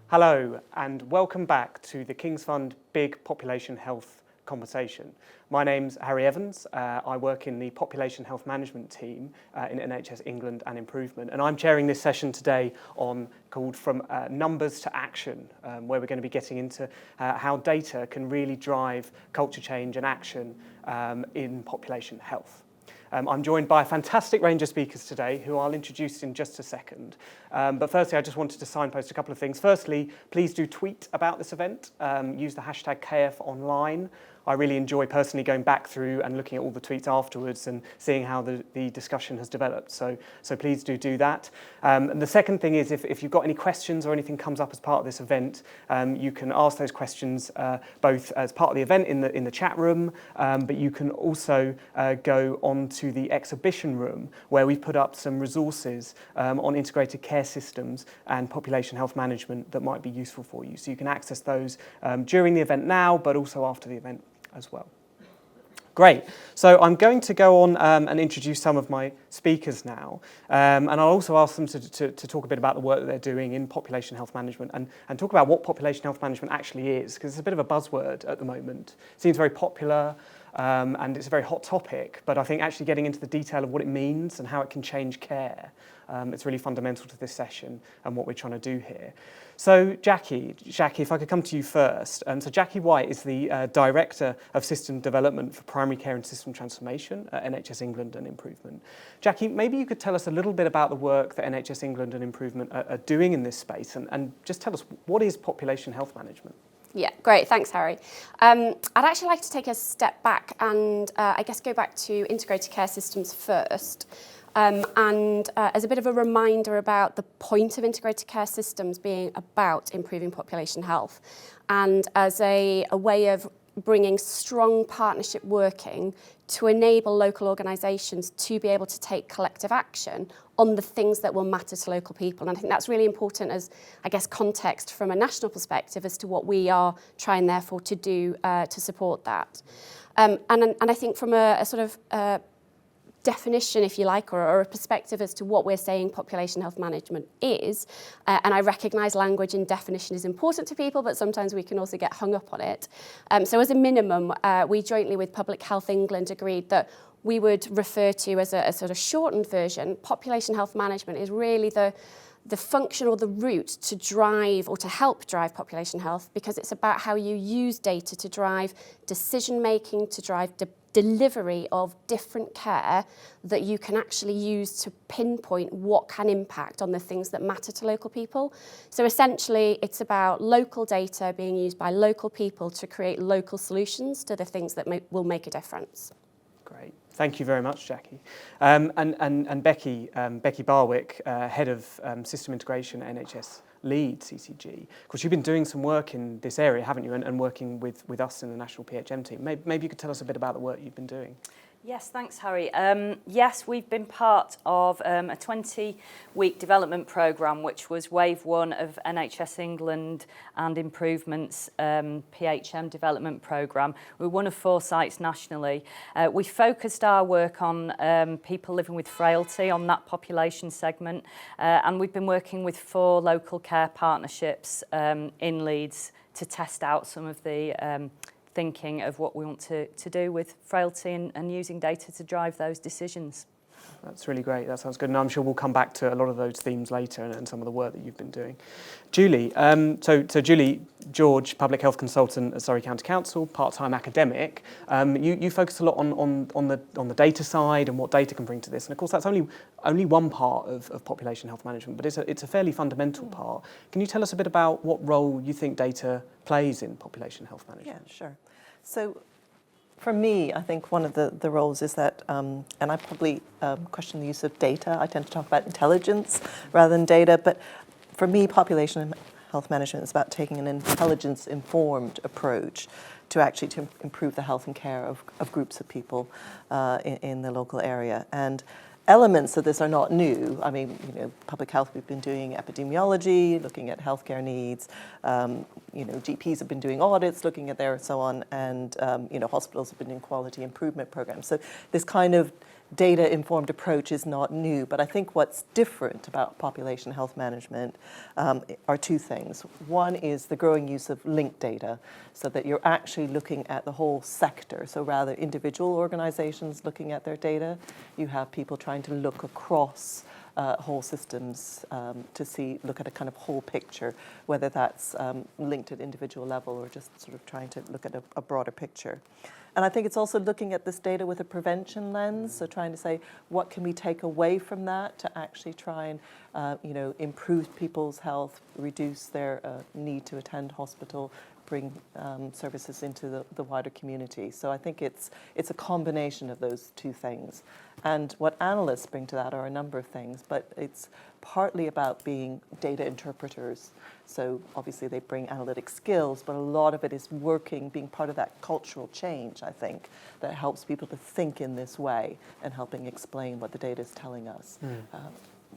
Hello and welcome back to the King's Fund Big Population Health Conversation. My name's Harry Evans. I work in the Population Health Management team in NHS England and Improvement, and I'm chairing this session today called From Numbers to Action, where we're going to be getting into how data can really drive culture change and action in population health. I'm joined by a fantastic range of speakers today who I'll introduce in just a second. But firstly, I just wanted to signpost a couple of things. Firstly, please do tweet about this event. Use the hashtag KFOnline. I really enjoy personally going back through and looking at all the tweets afterwards and seeing how the discussion has developed. So please do that. And the second thing is if you've got any questions or anything comes up as part of this event, you can ask those questions both as part of the event in the chat room, but you can also go on to the exhibition room where we've put up some resources on integrated care systems and population health management that might be useful for you. So you can access those during the event now, but also after the event as well. Great. So I'm going to go on and introduce some of my speakers now. And I'll also ask them to talk a bit about the work that they're doing in population health management and talk about what population health management actually is, because it's a bit of a buzzword at the moment. It seems very popular and it's a very hot topic, but I think actually getting into the detail of what it means and how it can change care, it's really fundamental to this session and what we're trying to do here. So Jackie, if I could come to you first. So Jackie White is the Director of System Development for Primary Care and System Transformation at NHS England and Improvement. Jackie, maybe you could tell us a little bit about the work that NHS England and Improvement are doing in this space and just tell us, what is population health management? Yeah, great. Thanks, Harry. I'd actually like to take a step back and I guess go back to integrated care systems first. And as a bit of a reminder about the point of integrated care systems being about improving population health, and as a way of bringing strong partnership working to enable local organisations to be able to take collective action on the things that will matter to local people. And I think that's really important as, I guess, context from a national perspective as to what we are trying, therefore, to do to support that. And I think from a sort of definition, if you like, or a perspective as to what we're saying population health management is, and I recognise language and definition is important to people, but sometimes we can also get hung up on it. So as a minimum, we jointly with Public Health England agreed that we would refer to as a sort of shortened version, population health management is really the function or the route to drive or to help drive population health, because it's about how you use data to drive decision making, to drive delivery of different care that you can actually use to pinpoint what can impact on the things that matter to local people. So essentially, it's about local data being used by local people to create local solutions to the things that will make a difference. Great. Thank you very much, Jackie. And Becky Barwick, Head of System Integration at NHS Leeds, CCG. Of course, you've been doing some work in this area, haven't you, and working with us in the National PHM team. Maybe you could tell us a bit about the work you've been doing. Yes, thanks, Harry. Yes, we've been part of a 20-week development programme, which was wave one of NHS England and Improvement's PHM development programme. We're one of 4 sites nationally. We focused our work on people living with frailty, on that population segment, and we've been working with 4 local care partnerships in Leeds to test out some of the thinking of what we want to do with frailty and using data to drive those decisions. That's really great. That sounds good. And I'm sure we'll come back to a lot of those themes later and some of the work that you've been doing. Julie, so Julie George, Public Health Consultant at Surrey County Council, part-time academic. You focus a lot on the data side and what data can bring to this. And of course, that's only one part of population health management, but it's a fairly fundamental part. Can you tell us a bit about what role you think data plays in population health management? Yeah, sure. So for me, I think one of the roles is that, and I probably question the use of data. I tend to talk about intelligence rather than data, but for me, population health management is about taking an intelligence-informed approach to actually to improve the health and care of groups of people in the local area. And elements of this are not new. I mean, public health, we've been doing epidemiology, looking at healthcare needs. GPs have been doing audits, looking at their so on, and hospitals have been doing quality improvement programs. So this kind of data-informed approach is not new, but I think what's different about population health management are two things. One is the growing use of linked data, so that you're actually looking at the whole sector. So rather individual organizations looking at their data, you have people trying to look across whole systems to look at a kind of whole picture, whether that's linked at individual level or just sort of trying to look at a broader picture. And I think it's also looking at this data with a prevention lens, so trying to say, what can we take away from that to actually try and improve people's health, reduce their need to attend hospital, bring services into the wider community. So I think it's a combination of those two things. And what analysts bring to that are a number of things, but it's partly about being data interpreters. So obviously they bring analytic skills, but a lot of it is being part of that cultural change, I think, that helps people to think in this way and helping explain what the data is telling us,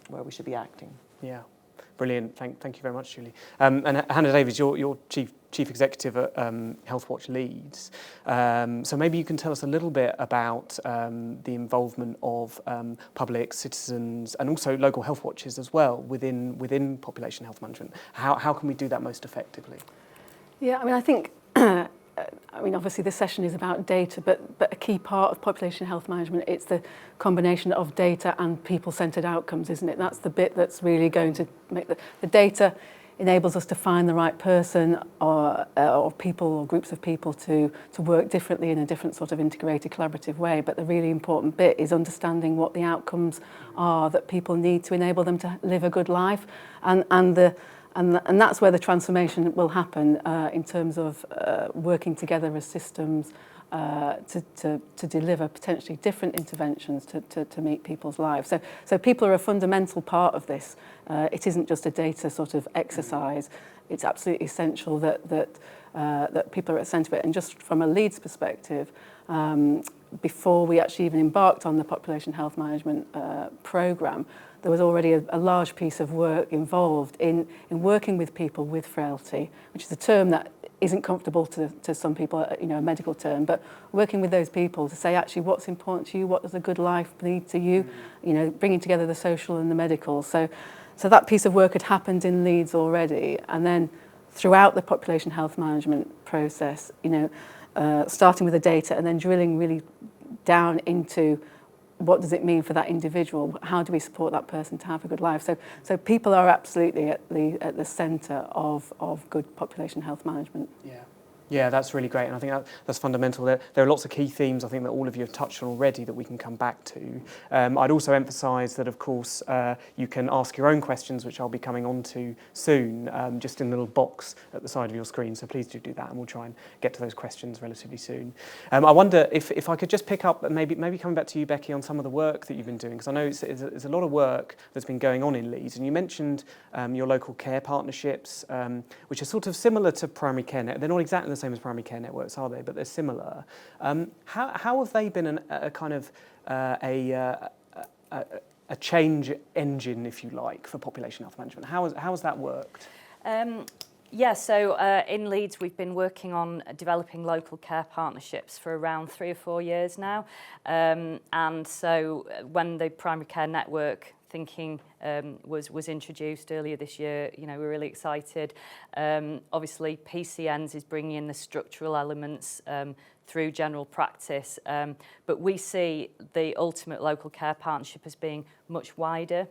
where we should be acting. Yeah. Brilliant. Thank you very much, Julie. And Hannah Davies, you're Chief Executive at Healthwatch Leeds. So maybe you can tell us a little bit about the involvement of public, citizens, and also local health watches as well within population health management. How can we do that most effectively? Yeah, I mean, I think, obviously this session is about data, but a key part of population health management, it's the combination of data and people-centred outcomes, isn't it? That's the bit that's really going to make the data enables us to find the right person or people or groups of people to work differently in a different sort of integrated collaborative way. But the really important bit is understanding what the outcomes are that people need to enable them to live a good life. And that's where the transformation will happen in terms of working together as systems to deliver potentially different interventions to meet people's lives. So people are a fundamental part of this. It isn't just a data sort of exercise. It's absolutely essential that people are at the centre of it. And just from a Leeds perspective, before we actually even embarked on the population health management programme, there was already a large piece of work involved in working with people with frailty, which is a term that isn't comfortable to some people, a medical term, but working with those people to say, actually, what's important to you? What does a good life need to you? Bringing together the social and the medical. So that piece of work had happened in Leeds already. And then throughout the population health management process, starting with the data and then drilling really down into what does it mean for that individual? How do we support that person to have a good life? So people are absolutely at the centre of good population health management. Yeah, that's really great, and I think that's fundamental. There are lots of key themes, I think, that all of you have touched on already that we can come back to. I'd also emphasise that, of course, you can ask your own questions, which I'll be coming on to soon, just in the little box at the side of your screen, so please do that, and we'll try and get to those questions relatively soon. I wonder if I could just pick up, maybe coming back to you, Becky, on some of the work that you've been doing, because I know it's a lot of work that's been going on in Leeds, and you mentioned your local care partnerships, which are sort of similar to primary care networks. They're not exactly the same as primary care networks, are they? But they're similar. How have they been a kind of a change engine, if you like, for population health management? How has that worked? So in Leeds we've been working on developing local care partnerships for around 3 or 4 years now, and so when the primary care network thinking was introduced earlier this year, we're really excited. Obviously PCNs is bringing in the structural elements through general practice, but we see the ultimate local care partnership as being much wider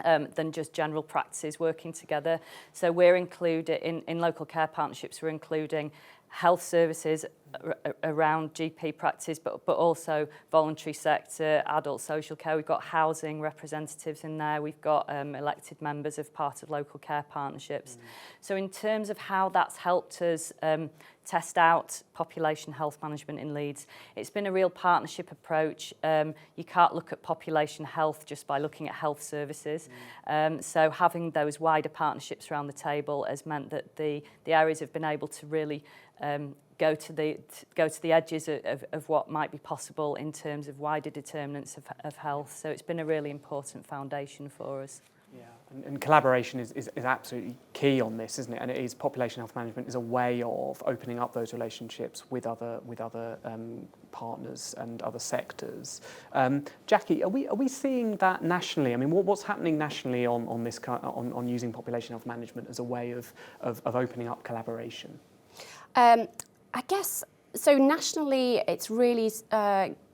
than just general practices working together. So we're included in local care partnerships, we're including health services around GP practice, but also voluntary sector, adult social care. We've got housing representatives in there. We've got elected members of part of local care partnerships. So in terms of how that's helped us test out population health management in Leeds, it's been a real partnership approach. You can't look at population health just by looking at health services. So having those wider partnerships around the table has meant that the areas have been able to really go to the edges of what might be possible in terms of wider determinants of health. So it's been a really important foundation for us. Yeah, And collaboration is absolutely key on this, isn't it? And it is, population health management is a way of opening up those relationships with other partners and other sectors. Jackie, are we seeing that nationally? I mean, what's happening nationally on this on using population health management as a way of opening up collaboration? I guess. So nationally, it's really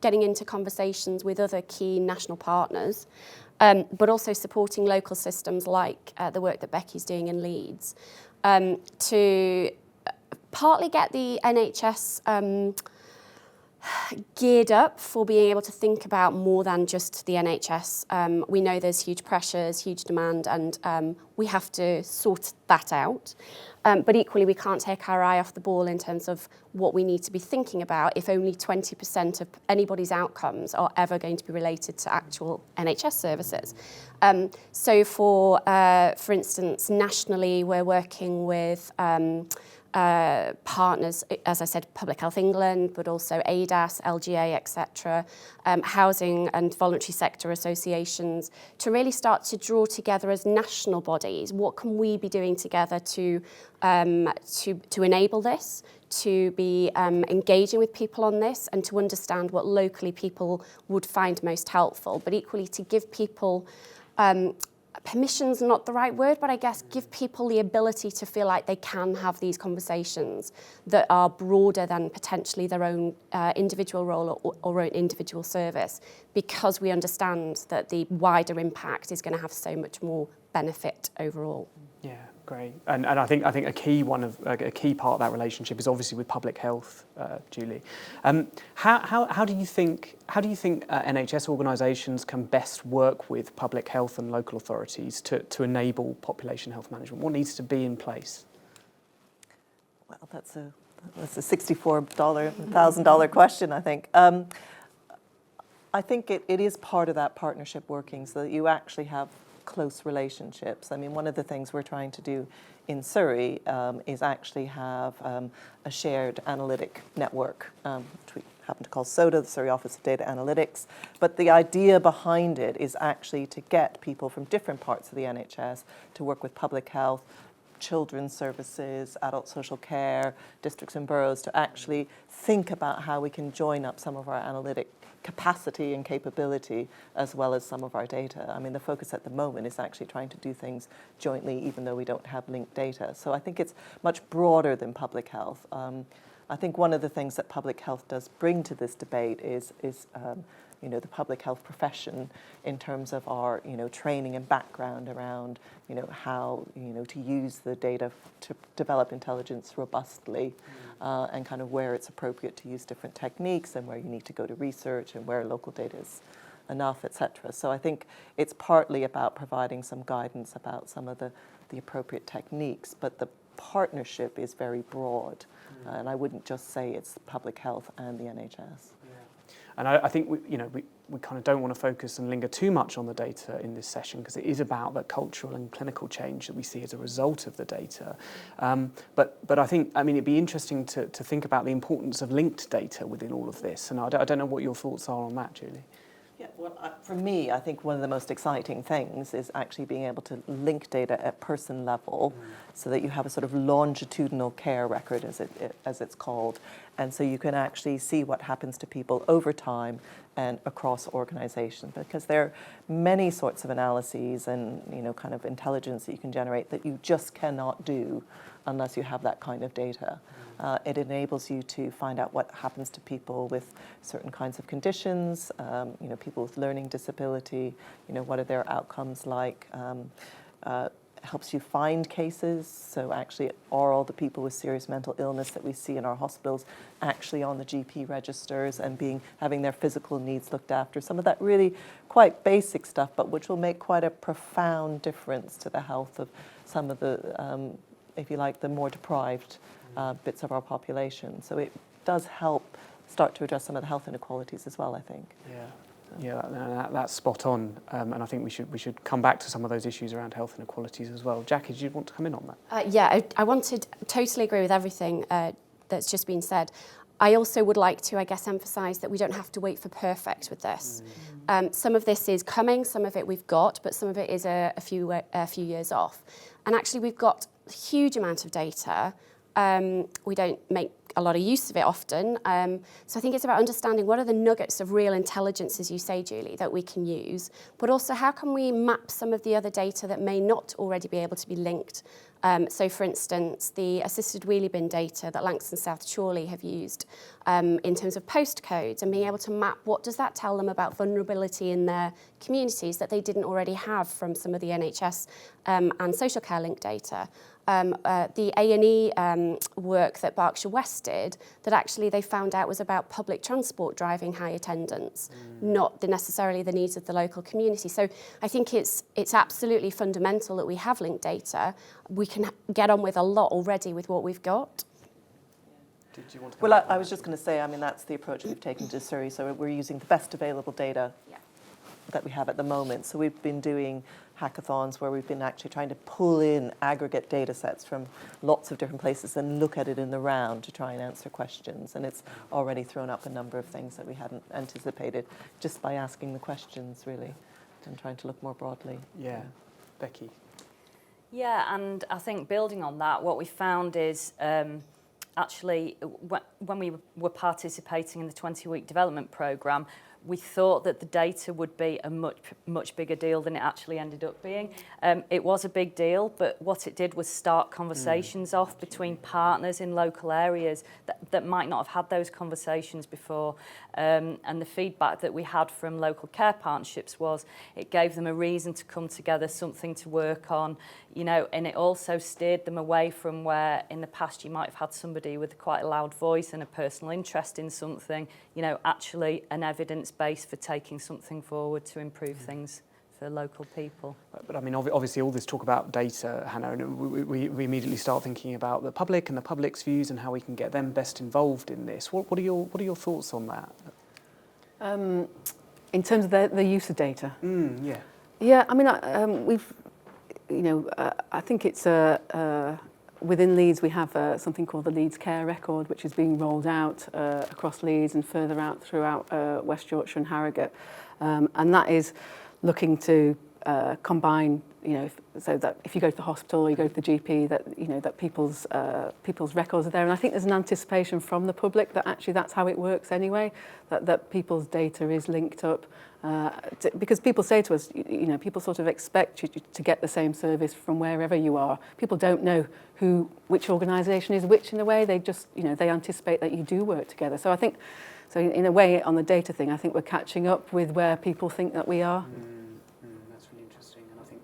getting into conversations with other key national partners, but also supporting local systems like the work that Becky's doing in Leeds, to partly get the NHS geared up for being able to think about more than just the NHS. We know there's huge pressures, huge demand, and we have to sort that out. But equally, we can't take our eye off the ball in terms of what we need to be thinking about if only 20% of anybody's outcomes are ever going to be related to actual NHS services. So for instance, nationally, we're working with partners, as I said, Public Health England, but also ADAS, LGA, etc., housing and voluntary sector associations, to really start to draw together as national bodies. What can we be doing together to enable this, to be engaging with people on this, and to understand what locally people would find most helpful, but equally to give people permission's not the right word, but I guess give people the ability to feel like they can have these conversations that are broader than potentially their own individual role or own individual service, because we understand that the wider impact is going to have so much more benefit overall. Yeah, great. And I think a key part of that relationship is obviously with public health, Julie. How do you think NHS organisations can best work with public health and local authorities to enable population health management? What needs to be in place? Well, that's a $64,000 question, I think. I think it is part of that partnership working, so that you actually have close relationships. I mean, one of the things we're trying to do in Surrey is actually have a shared analytic network, which we happen to call SODA, the Surrey Office of Data Analytics. But the idea behind it is actually to get people from different parts of the NHS to work with public health, children's services, adult social care, districts and boroughs, to actually think about how we can join up some of our analytic capacity and capability as well as some of our data. I mean, the focus at the moment is actually trying to do things jointly, even though we don't have linked data. So I think it's much broader than public health. I think one of the things that public health does bring to this debate is the public health profession, in terms of our training and background around how to use the data to develop intelligence robustly, and kind of where it's appropriate to use different techniques, and where you need to go to research, and where local data is enough, etc. So I think it's partly about providing some guidance about some of the appropriate techniques, but the partnership is very broad, and I wouldn't just say it's public health and the NHS. And I think we kind of don't want to focus and linger too much on the data in this session, because it is about the cultural and clinical change that we see as a result of the data. But I think, it'd be interesting to think about the importance of linked data within all of this. And I don't know what your thoughts are on that, Julie. Yeah, well, for me, I think one of the most exciting things is actually being able to link data at person level, so that you have a sort of longitudinal care record, as it's called, and so you can actually see what happens to people over time and across organizations, because there are many sorts of analyses and kind of intelligence that you can generate that you just cannot do unless you have that kind of data. It enables you to find out what happens to people with certain kinds of conditions, people with learning disability, what are their outcomes like. Helps you find cases, so actually are all the people with serious mental illness that we see in our hospitals actually on the GP registers and having their physical needs looked after. Some of that really quite basic stuff, but which will make quite a profound difference to the health of some of the, if you like, the more deprived bits of our population. So it does help start to address some of the health inequalities as well, I think. Yeah, that's spot on, and I think we should come back to some of those issues around health inequalities as well. Jackie, did you want to come in on that? I totally agree with everything that's just been said. I also would like to, emphasise that we don't have to wait for perfect with this. Some of this is coming, some of it we've got, but some of it is a few years off. And actually we've got a huge amount of data. We don't make a lot of use of it often. So I think it's about understanding what are the nuggets of real intelligence, as you say, Julie, that we can use, but also how can we map some of the other data that may not already be able to be linked. So for instance, the assisted wheelie bin data that Langston South Chorley have used in terms of postcodes and being able to map what does that tell them about vulnerability in their communities that they didn't already have from some of the NHS and social care link data. The A&E work that Berkshire West did, that actually they found out was about public transport driving high attendance, not necessarily the needs of the local community. So I think it's absolutely fundamental that we have linked data. We can get on with a lot already with what we've got. Did you want to Well, I was just going to say, I mean, that's the approach we've taken to Surrey. So we're using the best available data that we have at the moment. So we've been doing hackathons where we've been actually trying to pull in aggregate data sets from lots of different places and look at it in the round to try and answer questions. And it's already thrown up a number of things that we hadn't anticipated just by asking the questions, really, and trying to look more broadly. Yeah. Becky? Yeah, and I think building on that, what we found is actually when we were participating in the 20-week development programme, we thought that the data would be a much bigger deal than it actually ended up being. It was a big deal, but what it did was start conversations off between partners in local areas that might not have had those conversations before. And the feedback that we had from local care partnerships was it gave them a reason to come together, something to work on, you know, and it also steered them away from where in the past you might have had somebody with quite a loud voice and a personal interest in something, you know, actually an evidence base for taking something forward to improve things for local people. But I mean, obviously all this talk about data, Hannah, and we immediately start thinking about the public and the public's views and how we can get them best involved in this. What are your thoughts on that? In terms of the use of data? Yeah. Yeah, I mean, we've, you know, I think it's within Leeds we have something called the Leeds Care Record, which is being rolled out across Leeds and further out throughout West Yorkshire and Harrogate, and that is looking to combine, you know, so that if you go to the hospital or you go to the GP, that you know that people's records are there, and I think there's an anticipation from the public that actually that's how it works anyway, that people's data is linked up. Because people say to us, you know, people sort of expect you to get the same service from wherever you are. People don't know which organisation is which in a way. They just, you know, they anticipate that you do work together. So I think, so in a way, on the data thing, I think we're catching up with where people think that we are. That's really interesting, and I think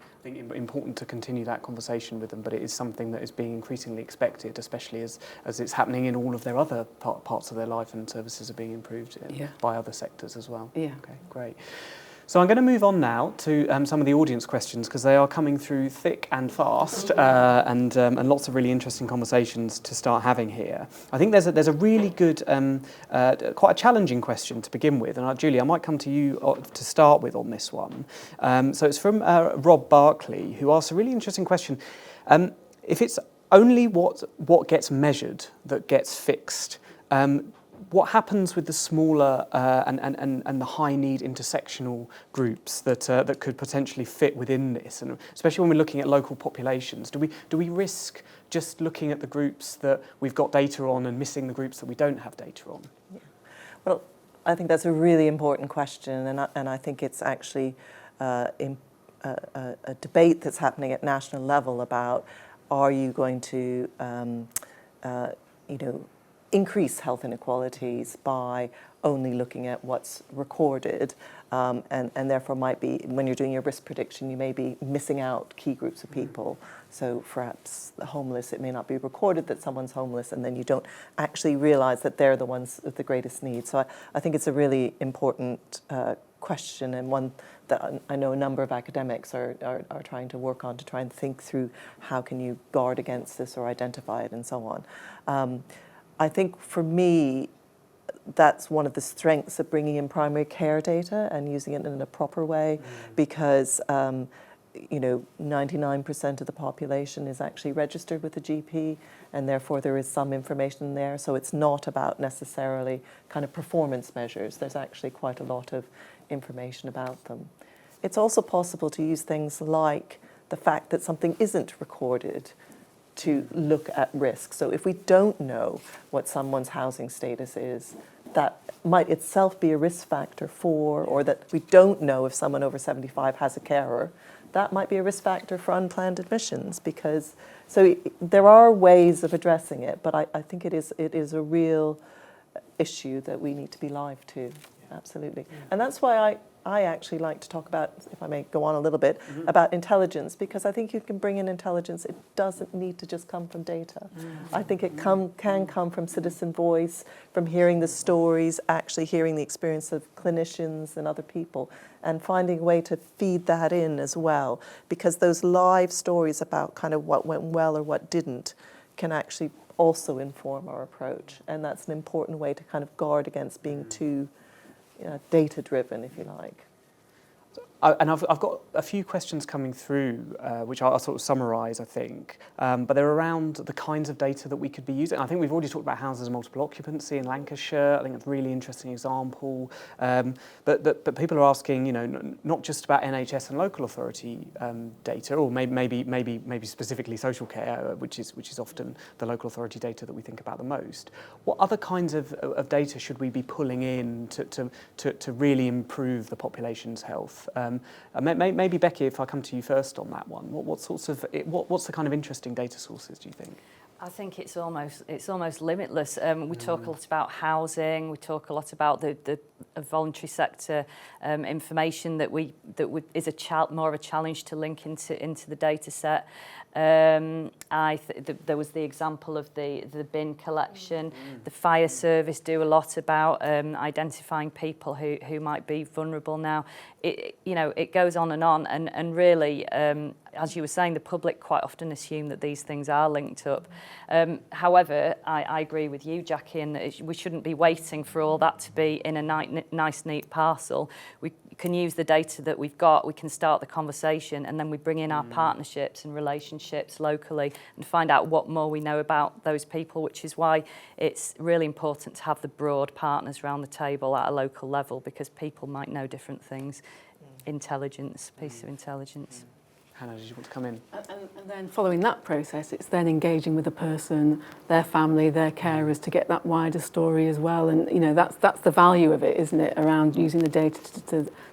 important to continue that conversation with them, but it is something that is being increasingly expected, especially as it's happening in all of their other parts of their life, and services are being improved by other sectors as well. Yeah. Okay, great. So I'm going to move on now to some of the audience questions, because they are coming through thick and fast, and lots of really interesting conversations to start having here. I think there's a really good, quite a challenging question to begin with, and Julie, I might come to you to start with on this one. So it's from Rob Barkley, who asks a really interesting question. If it's only what gets measured that gets fixed, what happens with the smaller and the high-need intersectional groups that could potentially fit within this, and especially when we're looking at local populations? Do we risk just looking at the groups that we've got data on and missing the groups that we don't have data on? Yeah. Well, I think that's a really important question, and I think it's actually a debate that's happening at national level about, are you going to you know, increase health inequalities by only looking at what's recorded, and therefore might be, when you're doing your risk prediction, you may be missing out key groups of people. So perhaps the homeless, it may not be recorded that someone's homeless, and then you don't actually realise that they're the ones with the greatest need. So I think it's a really important question, and one that I know a number of academics are trying to work on, to try and think through how can you guard against this or identify it and so on. I think for me, that's one of the strengths of bringing in primary care data and using it in a proper way, because you know, 99% of the population is actually registered with the GP, and therefore there is some information there. So it's not about necessarily kind of performance measures. There's actually quite a lot of information about them. It's also possible to use things like the fact that something isn't recorded to look at risk. So if we don't know what someone's housing status is, that might itself be a risk factor for, or that we don't know if someone over 75 has a carer, that might be a risk factor for unplanned admissions. Because, so there are ways of addressing it, but I think it is a real issue that we need to be live to, absolutely. And that's why I actually like to talk about, if I may go on a little bit, about intelligence, because I think you can bring in intelligence. It doesn't need to just come from data. I think it can come from citizen voice, from hearing the stories, actually hearing the experience of clinicians and other people, and finding a way to feed that in as well, because those live stories about kind of what went well or what didn't can actually also inform our approach. And that's an important way to kind of guard against being too data-driven, if you like. And I've got a few questions coming through, which I'll sort of summarise, I think. But they're around the kinds of data that we could be using. I think we've already talked about houses of multiple occupancy in Lancashire. I think it's a really interesting example. But people are asking, not just about NHS and local authority data, or maybe specifically social care, which is often the local authority data that we think about the most. What other kinds of data should we be pulling in to really improve the population's health? Maybe Becky, if I come to you first on that one, what's the kind of interesting data sources, do you think? I think it's almost limitless. We talk a lot about housing. We talk a lot about the voluntary sector information that is more of a challenge to link into the data set. There was the example of the bin collection. The fire service do a lot about identifying people who might be vulnerable now. It goes on, and really, as you were saying, the public quite often assume that these things are linked up. However, I agree with you, Jackie, in that we shouldn't be waiting for all that to be in a nice, neat parcel. We can use the data that we've got, we can start the conversation, and then we bring in our partnerships and relationships locally and find out what more we know about those people, which is why it's really important to have the broad partners around the table at a local level, because people might know different things. Intelligence, piece of intelligence. Hannah, did you want to come in? And then following that process, it's then engaging with the person, their family, their carers, to get that wider story as well. And that's the value of it, isn't it? Around using the data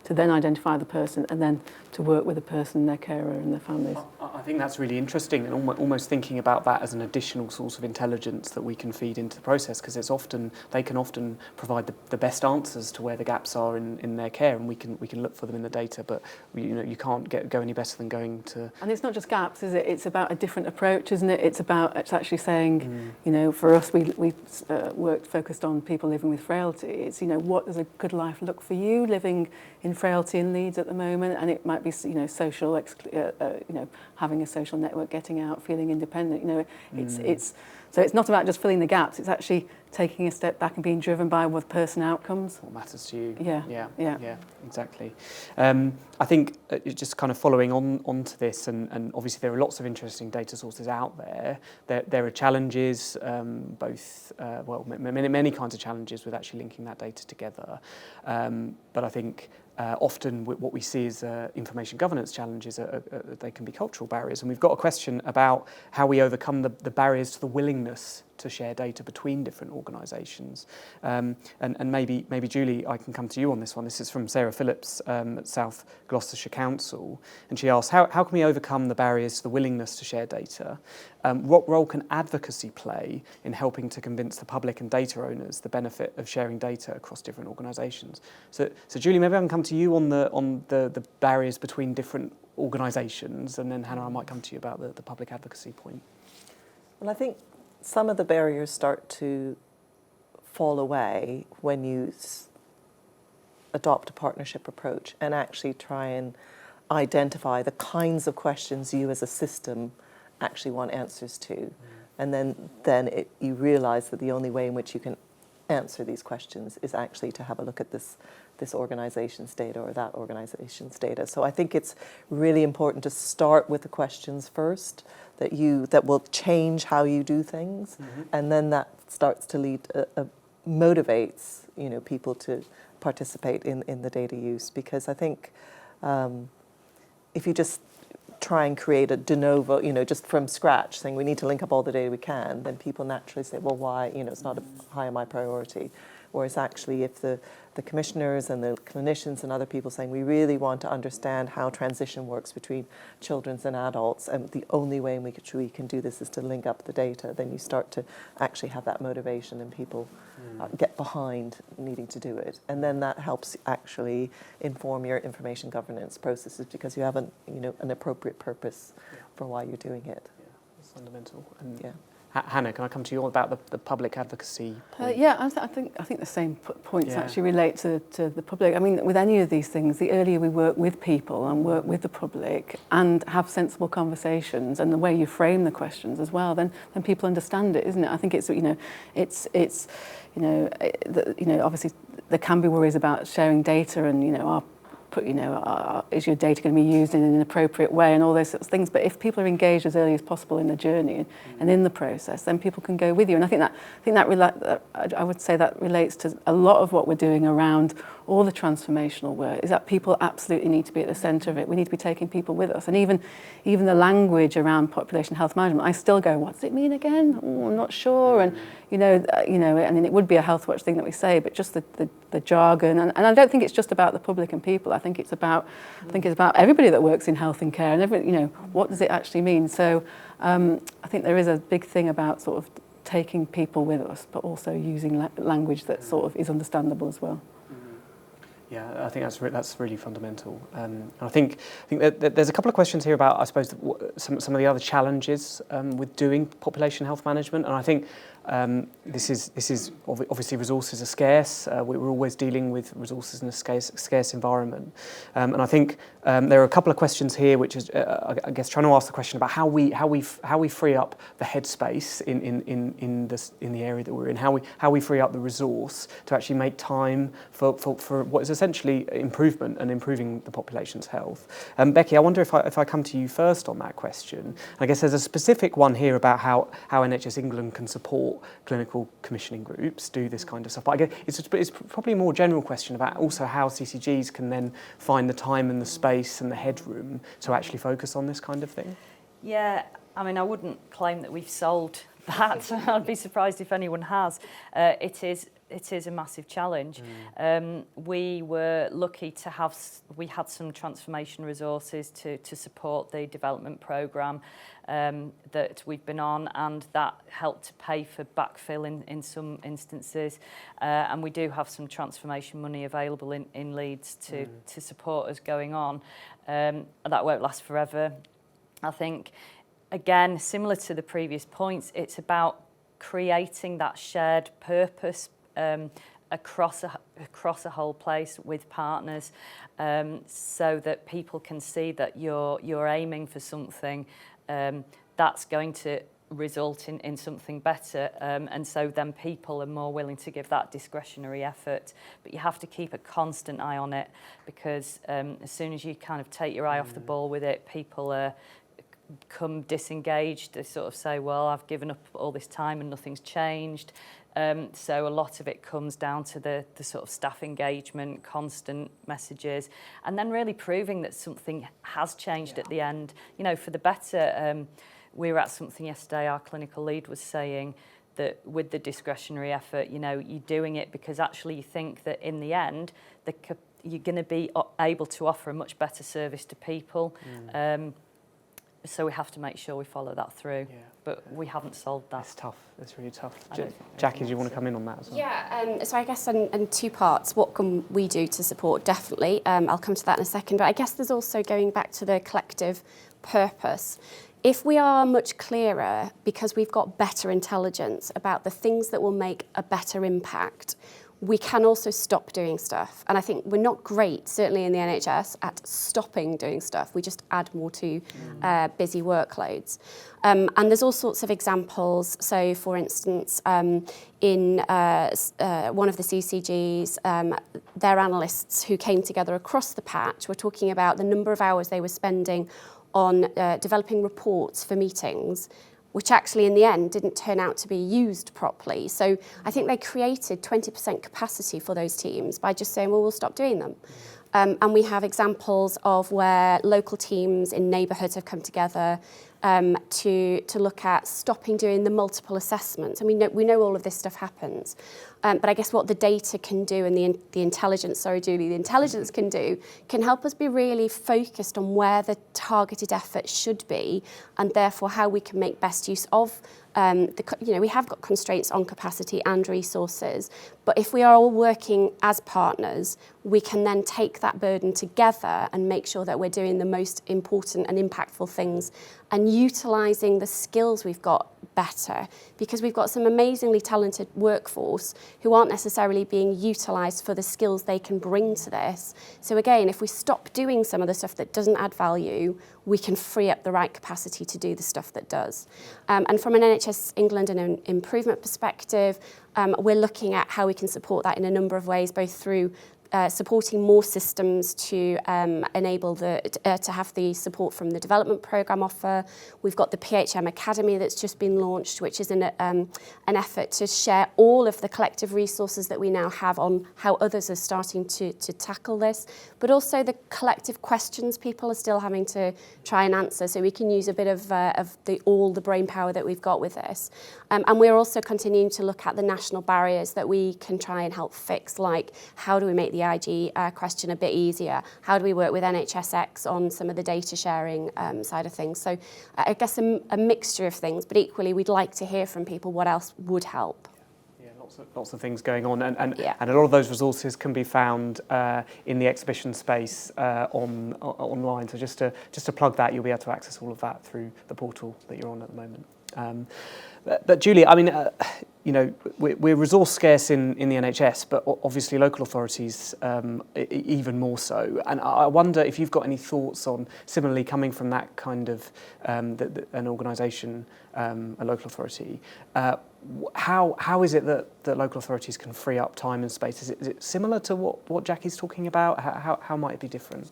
to then identify the person and then to work with the person, their carer, and their families. I think that's really interesting, and almost thinking about that as an additional source of intelligence that we can feed into the process, because they can often provide the best answers to where the gaps are in their care, and we can look for them in the data. But you can't go any better than going to. And it's not just gaps, is it? It's about a different approach, isn't it? It's actually saying, for us, we focused on people living with frailty. It's what does a good life look for you living in frailty in Leeds at the moment, and it might be social, having a social network, getting out, feeling independent. So it's not about just filling the gaps. It's actually taking a step back and being driven by what person outcomes. What matters to you? Yeah, exactly. I think just kind of following on to this, and obviously there are lots of interesting data sources out there. There are challenges, many kinds of challenges with actually linking that data together. But I think often what we see is information governance challenges. They can be cultural barriers, and we've got a question about how we overcome the barriers to the willingness to share data between different organisations. And maybe Julie, I can come to you on this one. This is from Sarah Phillips at South Gloucestershire Council, and she asks, how can we overcome the barriers to the willingness to share data? What role can advocacy play in helping to convince the public and data owners the benefit of sharing data across different organisations? So Julie, maybe I can come to you on the barriers between different organisations, and then Hannah, I might come to you about the public advocacy point. Well, I think some of the barriers start to fall away when you adopt a partnership approach and actually try and identify the kinds of questions you as a system actually want answers to. And then you realise that the only way in which you can answer these questions is actually to have a look at this organisation's data or that organisation's data. So I think it's really important to start with the questions first that will change how you do things, and then that starts to lead motivates people to participate in the data use, because I think if you just try and create a de novo, just from scratch, saying we need to link up all the data we can, then people naturally say, well, why? It's not high on my priority. Whereas actually, if the commissioners and the clinicians and other people saying we really want to understand how transition works between children and adults, and the only way in which we can do this is to link up the data, then you start to actually have that motivation, and people get behind needing to do it. And then that helps actually inform your information governance processes, because you have an appropriate purpose for why you're doing it. Yeah, it's fundamental. And yeah. Hannah, can I come to you about the public advocacy point? I think the same points actually relate to the public. I mean, with any of these things, the earlier we work with people and work with the public and have sensible conversations, and the way you frame the questions as well, then people understand it, isn't it? I think it's obviously there can be worries about sharing data and is your data going to be used in an appropriate way and all those sorts of things. But if people are engaged as early as possible in the journey and in the process, then people can go with you. And I would say that relates to a lot of what we're doing around all the transformational work, is that people absolutely need to be at the centre of it. We need to be taking people with us. And even the language around population health management, I still go, what does it mean again? Oh, I'm not sure. And I mean, it would be a Health Watch thing that we say, but just the jargon, and I don't think it's just about the public and people. I think it's about everybody that works in health and care, and what does it actually mean? So I think there is a big thing about sort of taking people with us, but also using language that sort of is understandable as well. Yeah, I think that's really fundamental. And I think that there's a couple of questions here about, I suppose, some of the other challenges with doing population health management. And I think this is obviously resources are scarce. We're always dealing with resources in a scarce environment. And I think there are a couple of questions here, which is I guess trying to ask the question about how we free up the headspace in the area that we're in, how we free up the resource to actually make time for what is essentially improvement and improving the population's health. Becky, I wonder if I come to you first on that question. I guess there's a specific one here about how NHS England can support clinical commissioning groups do this kind of stuff. But I guess it's probably a more general question about also how CCGs can then find the time and the space and the headroom to actually focus on this kind of thing. Yeah, I mean, I wouldn't claim that we've solved that. I'd be surprised if anyone has. It is a massive challenge. We were lucky to we had some transformation resources to support the development programme that we've been on, and that helped to pay for backfill in some instances. And we do have some transformation money available in Leeds to support us going on. That won't last forever. I think, again, similar to the previous points, it's about creating that shared purpose across a whole place with partners, so that people can see that you're aiming for something that's going to result in something better, and so then people are more willing to give that discretionary effort. But you have to keep a constant eye on it, because as soon as you kind of take your eye off the ball with it, people become disengaged. They sort of say, well, I've given up all this time and nothing's changed. So a lot of it comes down to the sort of staff engagement, constant messages, and then really proving that something has changed at the end, for the better. We were at something yesterday, our clinical lead was saying that with the discretionary effort, you're doing it because actually you think that in the end, you're going to be able to offer a much better service to people. So we have to make sure we follow that through. Yeah. But we haven't solved that. It's tough. It's really tough. Jackie, do you want to come in on that as well? Yeah, so I guess in two parts, what can we do to support? Definitely. I'll come to that in a second. But I guess there's also going back to the collective purpose. If we are much clearer, because we've got better intelligence about the things that will make a better impact, we can also stop doing stuff. And I think we're not great, certainly in the NHS, at stopping doing stuff. We just add more to busy workloads. And there's all sorts of examples. So, for instance, in one of the CCGs, their analysts who came together across the patch were talking about the number of hours they were spending on developing reports for meetings, which actually in the end didn't turn out to be used properly. So I think they created 20% capacity for those teams by just saying, well, we'll stop doing them. And we have examples of where local teams in neighbourhoods have come together to look at stopping doing the multiple assessments. And we know all of this stuff happens. But I guess what the data can do and the intelligence, sorry Julie, the intelligence can do, can help us be really focused on where the targeted effort should be, and therefore how we can make best use of we have got constraints on capacity and resources, but if we are all working as partners, we can then take that burden together and make sure that we're doing the most important and impactful things and utilising the skills we've got better, because we've got some amazingly talented workforce who aren't necessarily being utilised for the skills they can bring to this. So again, if we stop doing some of the stuff that doesn't add value, we can free up the right capacity to do the stuff that does. And from an NHS England and an improvement perspective, we're looking at how we can support that in a number of ways, both through supporting more systems to enable to have the support from the development programme offer. We've got the PHM Academy that's just been launched, which is an effort to share all of the collective resources that we now have on how others are starting to tackle this, but also the collective questions people are still having to try and answer, so we can use a bit of all the brain power that we've got with this. And we're also continuing to look at the national barriers that we can try and help fix, like how do we make the IG question a bit easier? How do we work with NHSX on some of the data sharing side of things? So I guess a mixture of things, but equally we'd like to hear from people what else would help. Yeah, lots of things going on, and a lot of those resources can be found in the exhibition space online. So just to plug that, you'll be able to access all of that through the portal that you're on at the moment. But Julie, I mean, we're resource scarce in the NHS, but obviously local authorities even more so. And I wonder if you've got any thoughts on, similarly coming from that kind of an organisation, a local authority, how is it that local authorities can free up time and space? Is it similar to what Jackie's talking about? How might it be different?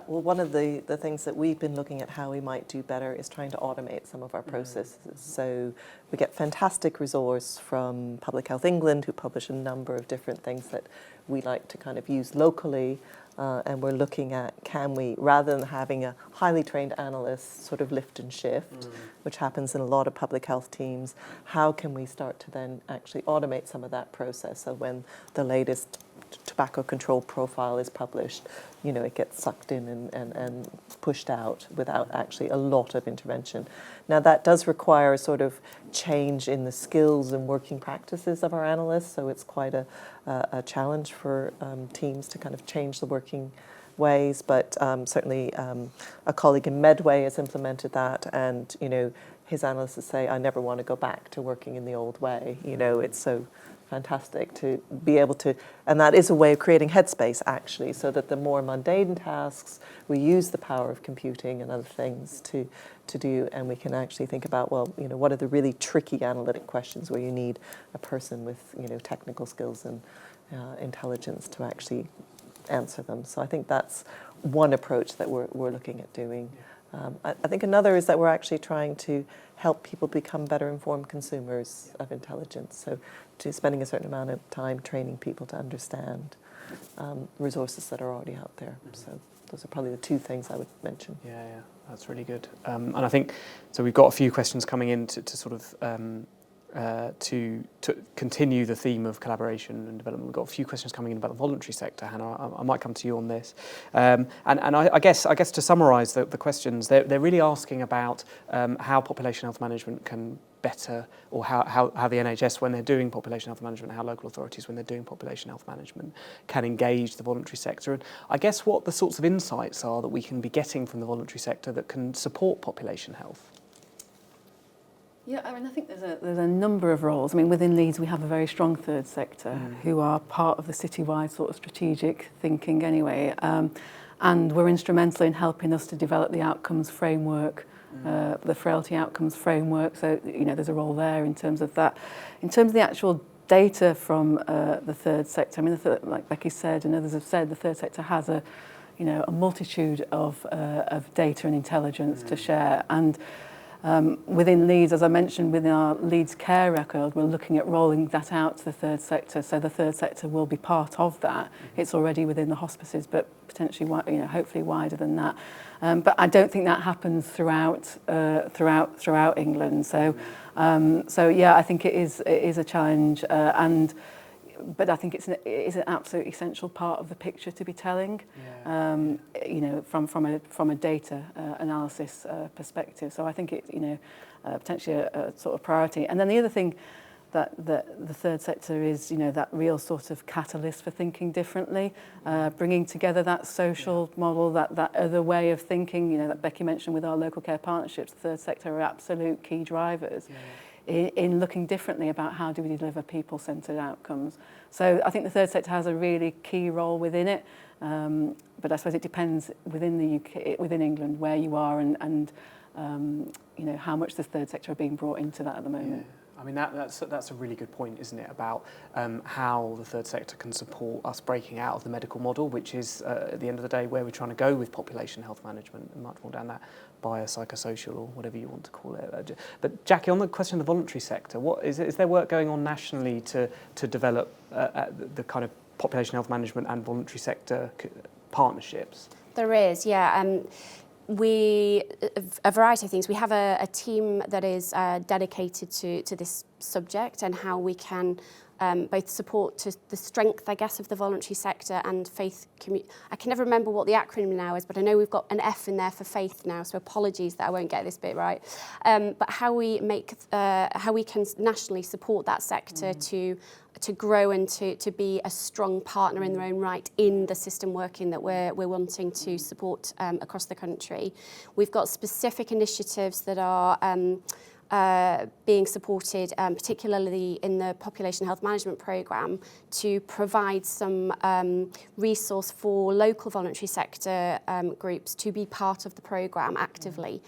Well, one of the things that we've been looking at how we might do better is trying to automate some of our processes. So we get fantastic resource from Public Health England, who publish a number of different things that we like to kind of use locally. And we're looking at, can we, rather than having a highly trained analyst sort of lift and shift, which happens in a lot of public health teams, how can we start to then actually automate some of that process? So when the latest tobacco control profile is published, it gets sucked in and pushed out without actually a lot of intervention. Now that does require a sort of change in the skills and working practices of our analysts, so it's quite a challenge for teams to kind of change the working ways, but certainly a colleague in Medway has implemented that, and his analysts say, I never want to go back to working in the old way. It's so fantastic to be able to, and that is a way of creating headspace actually, so that the more mundane tasks we use the power of computing and other things to do, and we can actually think about, well, what are the really tricky analytic questions where you need a person with technical skills and intelligence to actually answer them. So I think that's one approach that we're looking at doing. I think another is that we're actually trying to help people become better informed consumers of intelligence. So to spending a certain amount of time training people to understand resources that are already out there. So those are probably the two things I would mention. Yeah, that's really good. And I think, so we've got a few questions coming in to sort of to continue the theme of collaboration and development. We've got a few questions coming in about the voluntary sector. Hannah, I might come to you on this. And I guess to summarise the questions, they're really asking about how population health management can better, or how the NHS, when they're doing population health management, how local authorities, when they're doing population health management, can engage the voluntary sector. And I guess what the sorts of insights are that we can be getting from the voluntary sector that can support population health. Yeah, I mean, I think there's a number of roles. I mean, within Leeds, we have a very strong third sector who are part of the citywide sort of strategic thinking anyway. And we're instrumental in helping us to develop the outcomes framework, the frailty outcomes framework. So, there's a role there in terms of that. In terms of the actual data from the third sector, I mean, like Becky said and others have said, the third sector has a multitude of data and intelligence to share. And Within Leeds, as I mentioned, within our Leeds care record, we're looking at rolling that out to the third sector. So the third sector will be part of that. It's already within the hospices, but potentially, hopefully wider than that. But I don't think that happens throughout England. So yeah, I think it is a challenge, but I think it is an absolute essential part of the picture to be telling. Yeah. From a data analysis perspective. So I think it's potentially a sort of priority. And then the other thing that the third sector is, that real sort of catalyst for thinking differently, bringing together that social model, that other way of thinking, that Becky mentioned with our local care partnerships. The third sector are absolute key drivers in looking differently about how do we deliver people-centred outcomes. So I think the third sector has a really key role within it, but I suppose it depends within the UK, within England, where you are and how much the third sector are being brought into that at the moment. Yeah. I mean, that's a really good point, isn't it, about how the third sector can support us breaking out of the medical model, which is, at the end of the day, where we're trying to go with population health management, and much more down that biopsychosocial or whatever you want to call it. But Jackie, on the question of the voluntary sector, is there work going on nationally to develop the kind of population health management and voluntary sector partnerships? There is, yeah. A variety of things. We have a team that is dedicated to this subject and how we can both support to the strength, I guess, of the voluntary sector and faith community. I can never remember what the acronym now is, but I know we've got an F in there for faith now, so apologies that I won't get this bit right. But how we can nationally support that sector to grow and to be a strong partner in their own right in the system working that we're wanting to support across the country. We've got specific initiatives that are being supported, particularly in the Population Health Management Programme, to provide some resource for local voluntary sector groups to be part of the programme actively,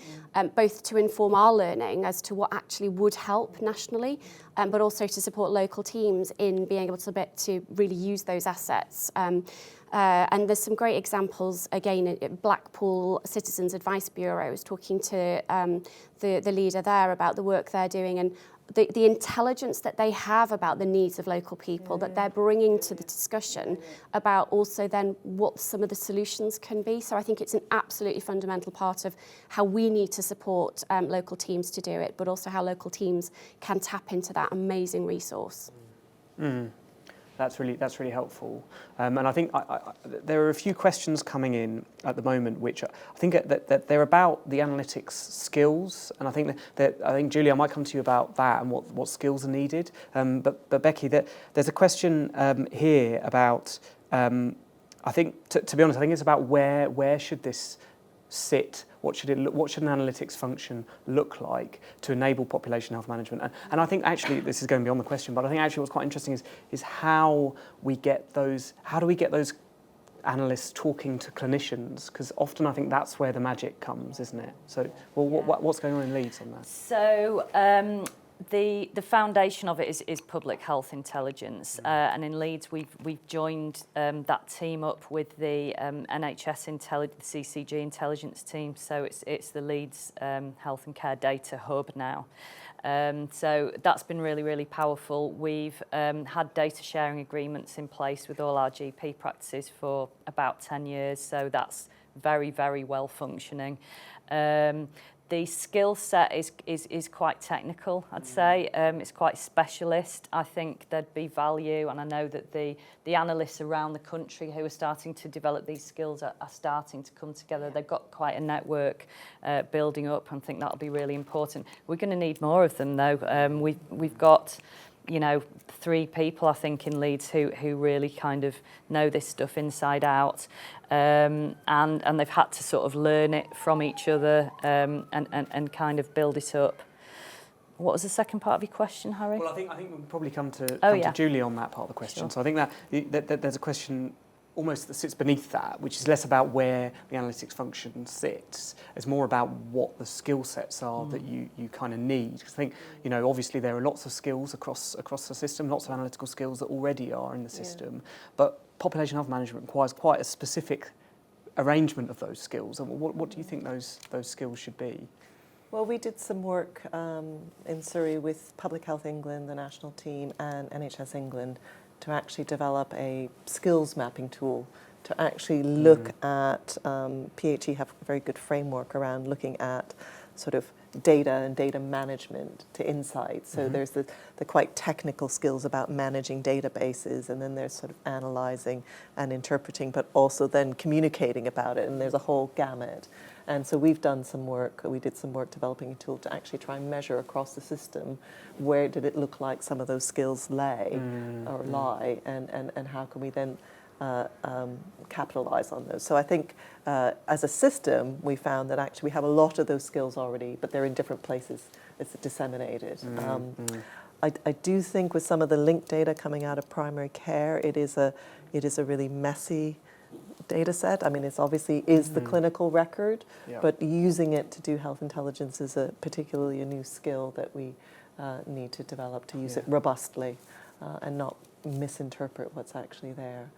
both to inform our learning as to what actually would help nationally, but also to support local teams in being able to really use those assets. And there's some great examples, again, at Blackpool Citizens Advice Bureau. I was talking to the leader there about the work they're doing and the intelligence that they have about the needs of local people that they're bringing to the discussion about also then what some of the solutions can be. So I think it's an absolutely fundamental part of how we need to support local teams to do it, but also how local teams can tap into that amazing resource. That's really helpful, and I think there are a few questions coming in at the moment, which I think that they're about the analytics skills, and I think Julie, I might come to you about that and what skills are needed. But Becky, there's a question here about I think to be honest, I think it's about where should this sit? What should it look? What should an analytics function look like to enable population health management? And I think actually this is going beyond the question, but I think actually what's quite interesting is how we get those. How do we get those analysts talking to clinicians? Because often I think that's where the magic comes, isn't it? So, what's going on in Leeds on that? So. The foundation of it is public health intelligence, and in Leeds we've joined that team up with the NHS CCG intelligence team. So it's the Leeds Health and Care Data Hub now. So that's been really powerful. We've had data sharing agreements in place with all our GP practices for about 10 years. So that's very well functioning. The skill set is quite technical, I'd say. It's quite specialist. I think there'd be value, and I know that the analysts around the country who are starting to develop these skills are starting to come together. They've got quite a network building up, and I think that'll be really important. We're going to need more of them, though. We've got 3 people, I think, in Leeds who really kind of know this stuff inside out, and they've had to sort of learn it from each other and kind of build it up. What was the second part of your question, Harry? Well, I think we'll probably come to Julie on that part of the question. Sure. So I think that there's a question almost that sits beneath that, which is less about where the analytics function sits. It's more about what the skill sets are that you kind of need. Because I think, obviously there are lots of skills across the system, lots of analytical skills that already are in the system, but population health management requires quite a specific arrangement of those skills. And what do you think those skills should be? Well, we did some work in Surrey with Public Health England, the national team, and NHS England to actually develop a skills mapping tool to actually look at, PHE have a very good framework around looking at sort of data and data management to insights. So there's the quite technical skills about managing databases, and then there's sort of analysing and interpreting, but also then communicating about it, and there's a whole gamut. And so we did some work developing a tool to actually try and measure across the system where did it look like some of those skills lie, and how can we then capitalise on those. So I think as a system we found that actually we have a lot of those skills already, but they're in different places. It's disseminated. I do think with some of the linked data coming out of primary care, it is a really messy data set. I mean, it's obviously is the clinical record, but using it to do health intelligence is particularly a new skill that we need to develop to use it robustly and not misinterpret what's actually there.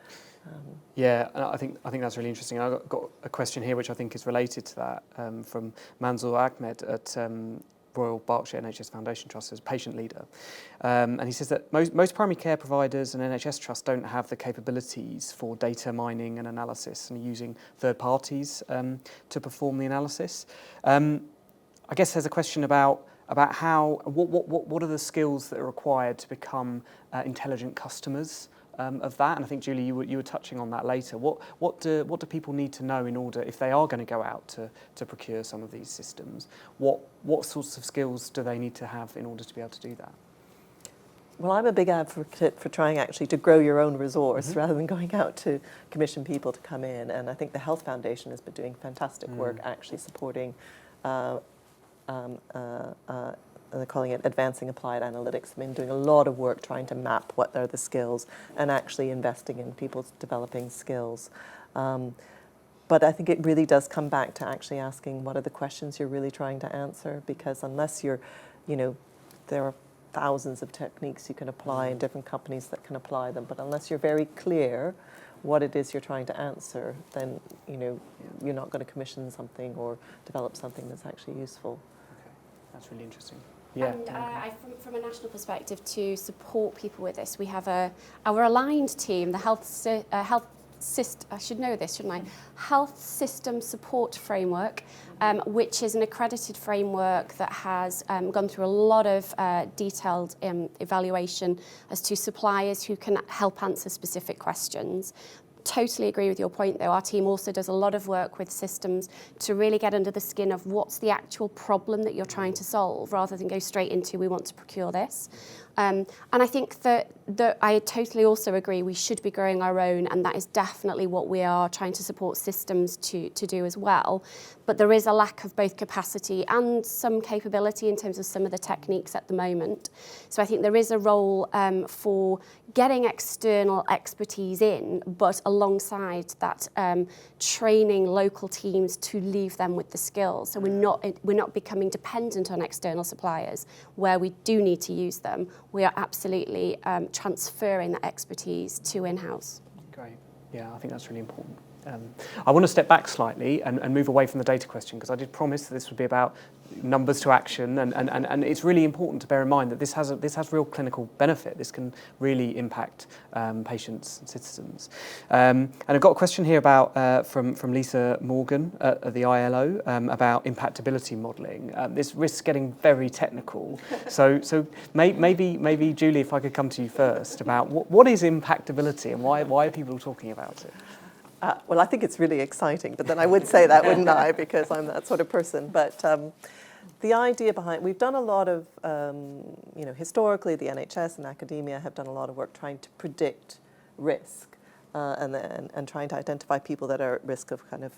Yeah, I think that's really interesting. I've got a question here which I think is related to that from Manzoor Ahmed at Royal Berkshire NHS Foundation Trust as patient leader. And he says that most primary care providers and NHS trusts don't have the capabilities for data mining and analysis and are using third parties to perform the analysis. I guess there's a question about how what are the skills that are required to become intelligent customers of that, and I think Julie, you were touching on that later. What do people need to know in order, if they are going to go out to procure some of these systems? What sorts of skills do they need to have in order to be able to do that? Well, I'm a big advocate for trying actually to grow your own resource rather than going out to commission people to come in. And I think the Health Foundation has been doing fantastic work actually supporting. They're calling it Advancing Applied Analytics. I mean, doing a lot of work trying to map what are the skills and actually investing in people's developing skills. But I think it really does come back to actually asking what are the questions you're really trying to answer, because unless you're, there are thousands of techniques you can apply in different companies that can apply them, but unless you're very clear what it is you're trying to answer, then, you're not going to commission something or develop something that's actually useful. Okay, that's really interesting. Yeah. And from a national perspective, to support people with this, we have our aligned team, the Health System Support Framework, which is an accredited framework that has gone through a lot of detailed evaluation as to suppliers who can help answer specific questions. Totally agree with your point, though. Our team also does a lot of work with systems to really get under the skin of what's the actual problem that you're trying to solve, rather than go straight into we want to procure this. And I think that I totally also agree we should be growing our own, and that is definitely what we are trying to support systems to do as well. But there is a lack of both capacity and some capability in terms of some of the techniques at the moment. So I think there is a role for getting external expertise in, but alongside that, training local teams to leave them with the skills. So we're not becoming dependent on external suppliers where we do need to use them. We are absolutely transferring that expertise to in-house. Great. Yeah, I think that's really important. I want to step back slightly and move away from the data question, because I did promise that this would be about numbers to action, and it's really important to bear in mind that this has real clinical benefit. This can really impact patients and citizens. And I've got a question here about from Lisa Morgan at the ILO about impactability modelling. This risks getting very technical, so maybe Julie, if I could come to you first about what is impactability and why are people talking about it? Well, I think it's really exciting, but then I would say that, wouldn't I, because I'm that sort of person. But the idea behind, we've done a lot of, historically the NHS and academia have done a lot of work trying to predict risk and trying to identify people that are at risk of kind of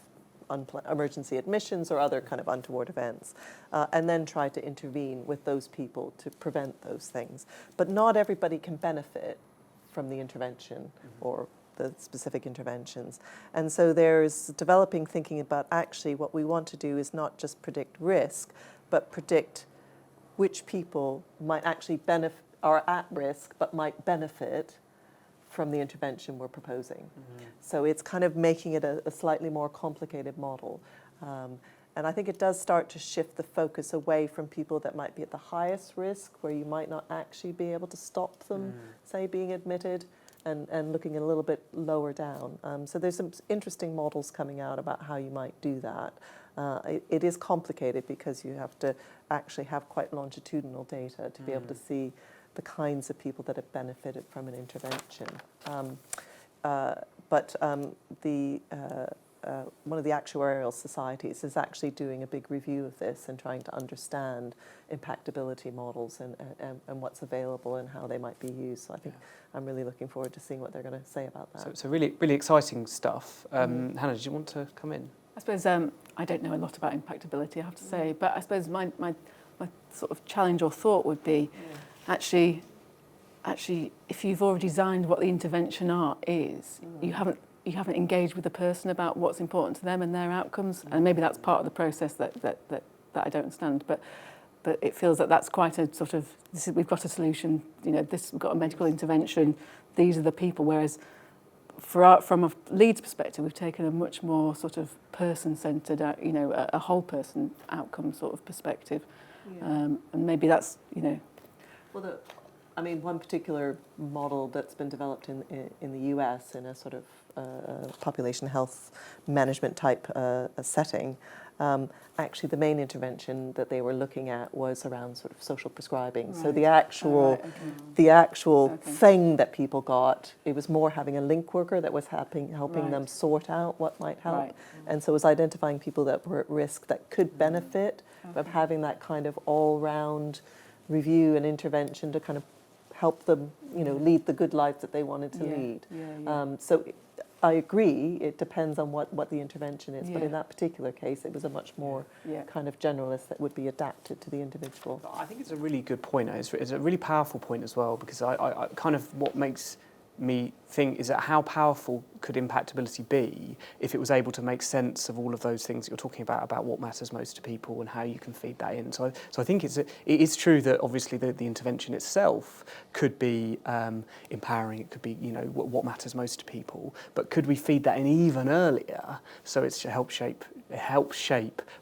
emergency admissions or other kind of untoward events, and then try to intervene with those people to prevent those things. But not everybody can benefit from the intervention or the specific interventions. And so there's developing thinking about actually what we want to do is not just predict risk, but predict which people might actually are at risk but might benefit from the intervention we're proposing. So it's kind of making it a slightly more complicated model. And I think it does start to shift the focus away from people that might be at the highest risk, where you might not actually be able to stop them, say, being admitted, and looking a little bit lower down. So there's some interesting models coming out about how you might do that. It is complicated because you have to actually have quite longitudinal data to be able to see the kinds of people that have benefited from an intervention. But one of the actuarial societies is actually doing a big review of this and trying to understand impactability models and what's available and how they might be used. So I think I'm really looking forward to seeing what they're going to say about that. So really, really exciting stuff. Hannah, did you want to come in? I suppose I don't know a lot about impactability, I have to say, but I suppose my sort of challenge or thought would be actually, if you've already designed what the intervention is, you haven't engaged with the person about what's important to them and their outcomes, and maybe that's part of the process that I don't understand. But it feels that that's quite a sort of we've got a solution. We've got a medical intervention. These are the people. Whereas from a Leeds perspective, we've taken a much more sort of person-centred, a whole person outcome sort of perspective, and maybe that's Well, one particular model that's been developed in the US in a sort of population health management type setting, actually the main intervention that they were looking at was around sort of social prescribing. Right. So the actual thing that people got, it was more having a link worker that was helping them sort out what might help. Right. And so it was identifying people that were at risk that could benefit of having that kind of all-round review and intervention to kind of help them, lead the good life that they wanted to lead. So I agree, it depends on what the intervention is, but in that particular case, it was a much more kind of generalist that would be adapted to the individual. I think it's a really good point. It's a really powerful point as well, because I kind of what makes me think is that how powerful could impactability be if it was able to make sense of all of those things that you're talking about what matters most to people and how you can feed that in. So I think it is true that obviously the intervention itself could be empowering. It could be what matters most to people. But could we feed that in even earlier so it helps shape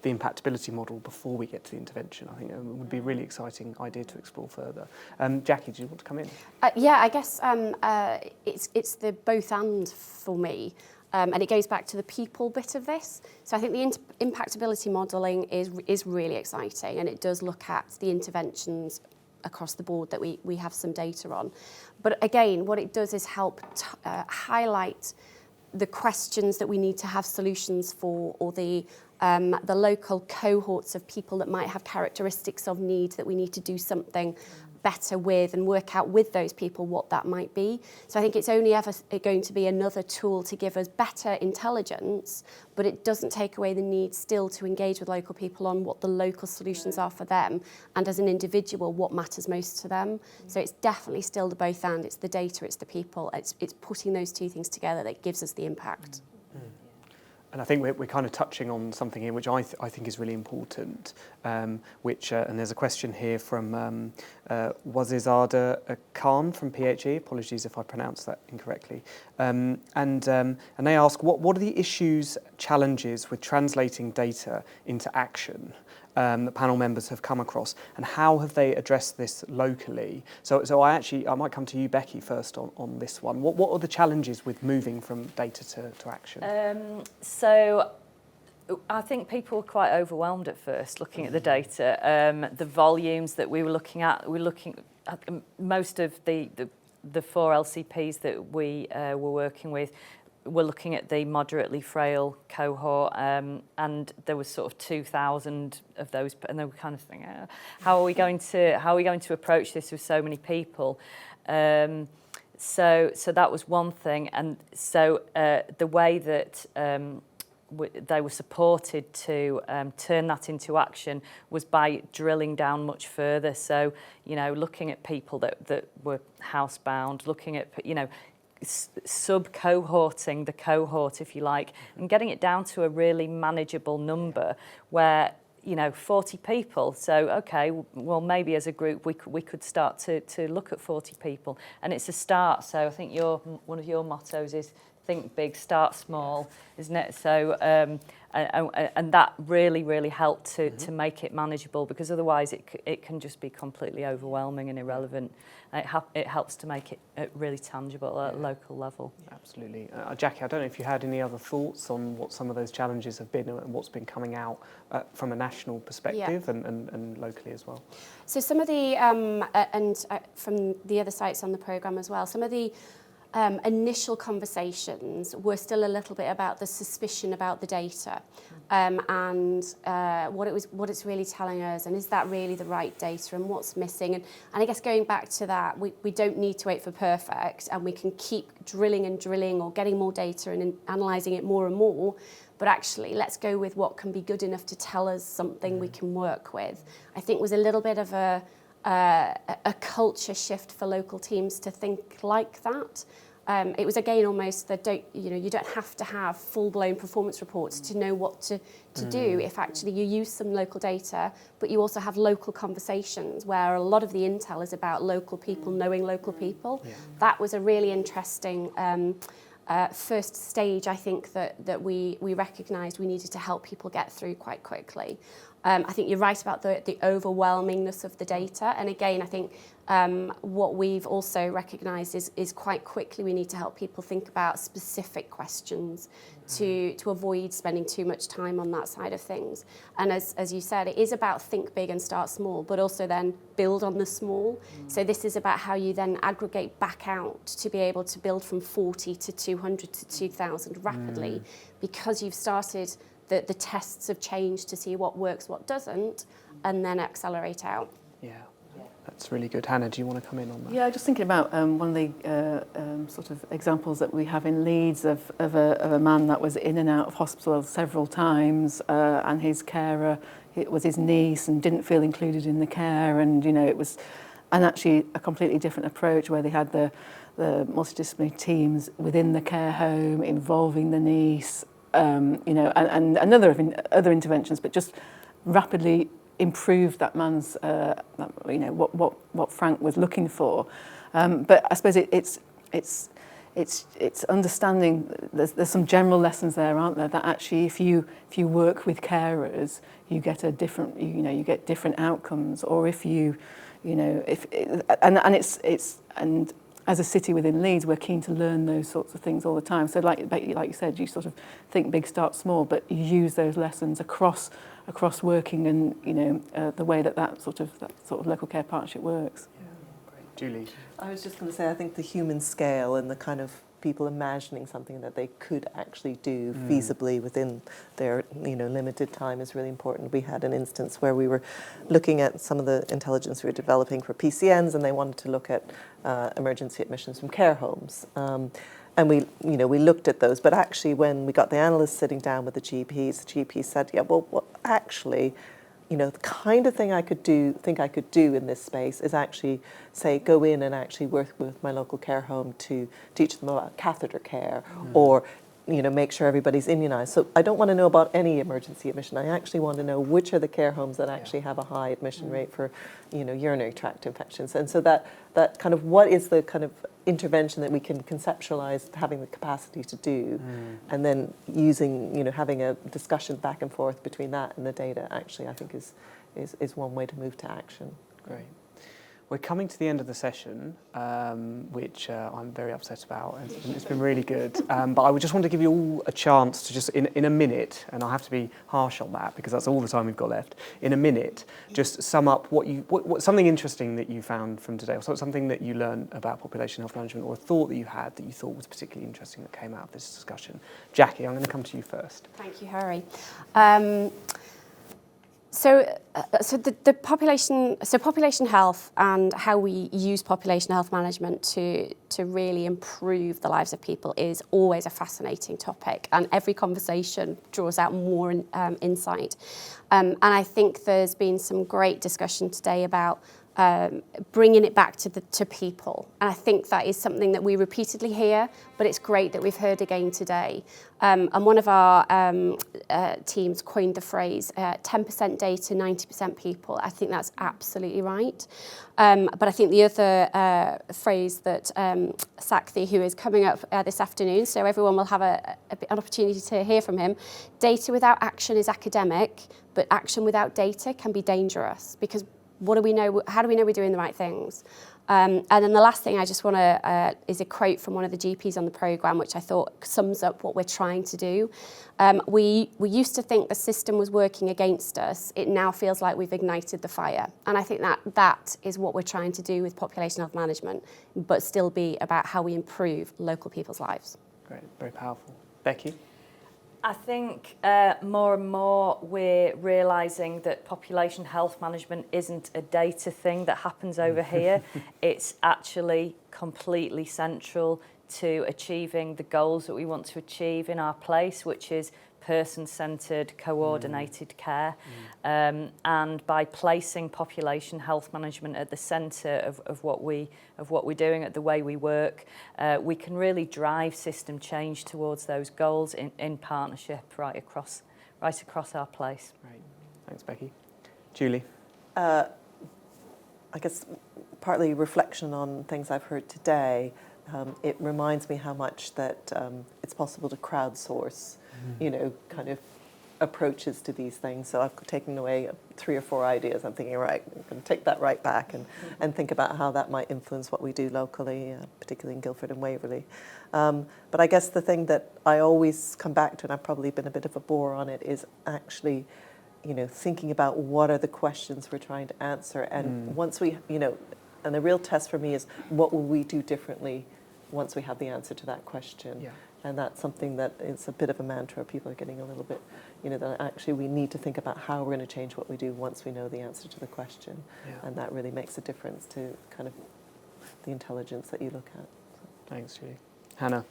the impactability model before we get to the intervention? I think it would be a really exciting idea to explore further. Jackie, do you want to come in? I guess it's the both and for me, and it goes back to the people bit of this. So I think the impactability modelling is really exciting, and it does look at the interventions across the board that we have some data on. But again, what it does is help highlight the questions that we need to have solutions for, or the local cohorts of people that might have characteristics of need that we need to do something better with and work out with those people what that might be. So I think it's only ever going to be another tool to give us better intelligence, but it doesn't take away the need still to engage with local people on what the local solutions are for them, and as an individual, what matters most to them. So it's definitely still the both and. It's the data, it's the people, it's putting those two things together that gives us the impact. And I think we're kind of touching on something here which I think is really important, and there's a question here from Wazizada Khan from PHE, apologies if I pronounced that incorrectly, and they ask, what are the issues, challenges with translating data into action that panel members have come across, and how have they addressed this locally? So I might come to you, Becky, first on this one. What are the challenges with moving from data to action? So I think people were quite overwhelmed at first looking at the data. The volumes that we were looking at most of the 4 LCPs that we were working with. We're looking at the moderately frail cohort, and there was sort of 2,000 of those, and they were kind of thinking, how are we going to approach this with so many people? So that was one thing, and so the way that they were supported to turn that into action was by drilling down much further. So looking at people that were housebound, looking at sub-cohorting the cohort, if you like, and getting it down to a really manageable number where, 40 people. So, okay, well, maybe as a group we could start to look at 40 people. And it's a start. So I think one of your mottos is think big, start small, isn't it? So, and that really helped to make it manageable, because otherwise it can just be completely overwhelming and irrelevant. It helps to make it really tangible at a local level. Absolutely. Jackie, I don't know if you had any other thoughts on what some of those challenges have been and what's been coming out from a national perspective and locally as well. So some of the, from the other sites on the programme as well, some of the initial conversations were still a little bit about the suspicion about the data and what it's really telling us, and is that really the right data, and what's missing. And I guess going back to that, we don't need to wait for perfect, and we can keep drilling or getting more data and analysing it more and more. But actually, let's go with what can be good enough to tell us something we can work with. I think was a little bit of a culture shift for local teams to think like that. It was again almost that you don't have to have full-blown performance reports to know what to do if actually you use some local data, but you also have local conversations where a lot of the intel is about local people knowing local people. Yeah. That was a really interesting first stage, I think, that we recognised we needed to help people get through quite quickly. I think you're right about the overwhelmingness of the data. And again, I think what we've also recognised is quite quickly we need to help people think about specific questions to avoid spending too much time on that side of things. And as you said, it is about think big and start small, but also then build on the small. So this is about how you then aggregate back out to be able to build from 40 to 200 to 2,000 rapidly, because you've started the tests of change to see what works, what doesn't, and then accelerate out. Yeah, that's really good. Hannah, do you want to come in on that? Yeah, just thinking about one of the sort of examples that we have in Leeds of a man that was in and out of hospital several times, and his carer, it was his niece, and didn't feel included in the care, and it was, and actually a completely different approach where they had the multidisciplinary teams within the care home involving the niece. And other interventions, but just rapidly improved that man's, what Frank was looking for. But I suppose it's understanding. There's some general lessons there, aren't there? That actually, if you work with carers, you get a different, you get different outcomes. Or if and as a city within Leeds, we're keen to learn those sorts of things all the time. So like you said, you sort of think big, start small, but you use those lessons across working and the way that sort of local care partnership works. Yeah, great. Julie? I was just going to say, I think the human scale and the kind of people imagining something that they could actually do feasibly within their limited time is really important. We had an instance where we were looking at some of the intelligence we were developing for PCNs, and they wanted to look at emergency admissions from care homes. And we looked at those, but actually when we got the analysts sitting down with the GP said, yeah, well actually, the kind of thing I could do in this space is actually, say, go in and actually work with my local care home to teach them about catheter care or, make sure everybody's immunised. So I don't want to know about any emergency admission. I actually want to know which are the care homes that actually have a high admission rate for, urinary tract infections. And so that kind of what is the kind of intervention that we can conceptualise having the capacity to do, and then using, having a discussion back and forth between that and the data, actually, I think is one way to move to action. Great. We're coming to the end of the session, which I'm very upset about. It's been really good. But I would just want to give you all a chance to just, in a minute, and I have to be harsh on that because that's all the time we've got left, in a minute, just sum up what something interesting that you found from today, or something that you learned about population health management, or a thought that you had that you thought was particularly interesting that came out of this discussion. Jackie, I'm going to come to you first. Thank you, Harry. So the population health and how we use population health management to really improve the lives of people is always a fascinating topic, and every conversation draws out more insight. And I think there's been some great discussion today about bringing it back to people. And I think that is something that we repeatedly hear, but it's great that we've heard again today. And one of our teams coined the phrase 10% data, 90% people. I think that's absolutely right. But I think the other phrase that Sakthi, who is coming up this afternoon, so everyone will have an opportunity to hear from him, data without action is academic, but action without data can be dangerous, because what do we know? How do we know we're doing the right things? And then the last thing I just want to is a quote from one of the GPs on the programme, which I thought sums up what we're trying to do. We used to think the system was working against us. It now feels like we've ignited the fire. And I think that is what we're trying to do with population health management, but still be about how we improve local people's lives. Great, very powerful. Becky? I think more and more we're realising that population health management isn't a data thing that happens over here. It's actually completely central to achieving the goals that we want to achieve in our place, which is person-centred, coordinated care. And by placing population health management at the centre of what we're doing, at the way we work, we can really drive system change towards those goals in partnership right across our place. Great. Thanks, Becky. Julie? I guess partly reflection on things I've heard today. It reminds me how much that it's possible to crowdsource, kind of approaches to these things. So I've taken away 3 or 4 ideas. I'm thinking, right, I'm going to take that right back and think about how that might influence what we do locally, particularly in Guildford and Waverley. But I guess the thing that I always come back to, and I've probably been a bit of a bore on it, is actually, thinking about what are the questions we're trying to answer. And once we, and the real test for me is what will we do differently once we have the answer to that question. Yeah. And that's something that is a bit of a mantra. People are getting a little bit, that actually we need to think about how we're going to change what we do once we know the answer to the question. Yeah. And that really makes a difference to kind of the intelligence that you look at. Thanks, Julie. Hannah?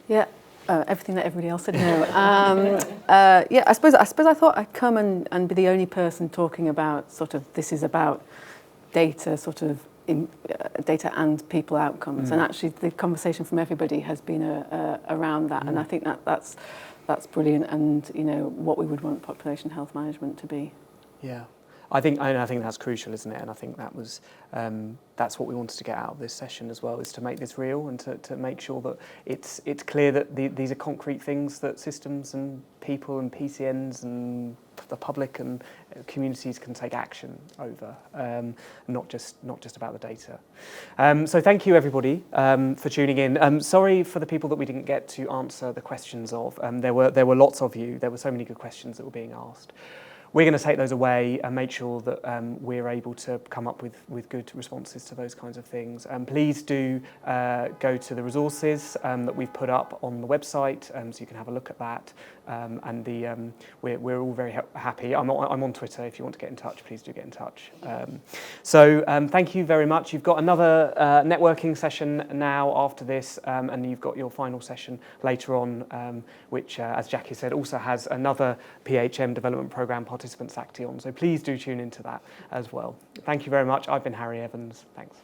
Yeah, everything that everybody else said. No. I suppose I thought I'd come and be the only person talking about sort of this is about data, sort of data and people outcomes, and actually the conversation from everybody has been around that, and I think that's brilliant, and what we would want population health management to be. Yeah. I think that's crucial, isn't it? And I think that's what we wanted to get out of this session as well, is to make this real and to make sure that it's clear that these are concrete things that systems and people and PCNs and the public and communities can take action over, not just about the data. So thank you everybody for tuning in. Sorry for the people that we didn't get to answer the questions of. There were lots of you. There were so many good questions that were being asked. We're going to take those away and make sure that we're able to come up with good responses to those kinds of things. Please do go to the resources that we've put up on the website, so you can have a look at that. And we're all very happy. I'm on Twitter. If you want to get in touch, please do get in touch. So thank you very much. You've got another networking session now after this, and you've got your final session later on, which, as Jackie said, also has another PHM development programme participants acting on. So please do tune into that as well. Thank you very much. I've been Harry Evans. Thanks.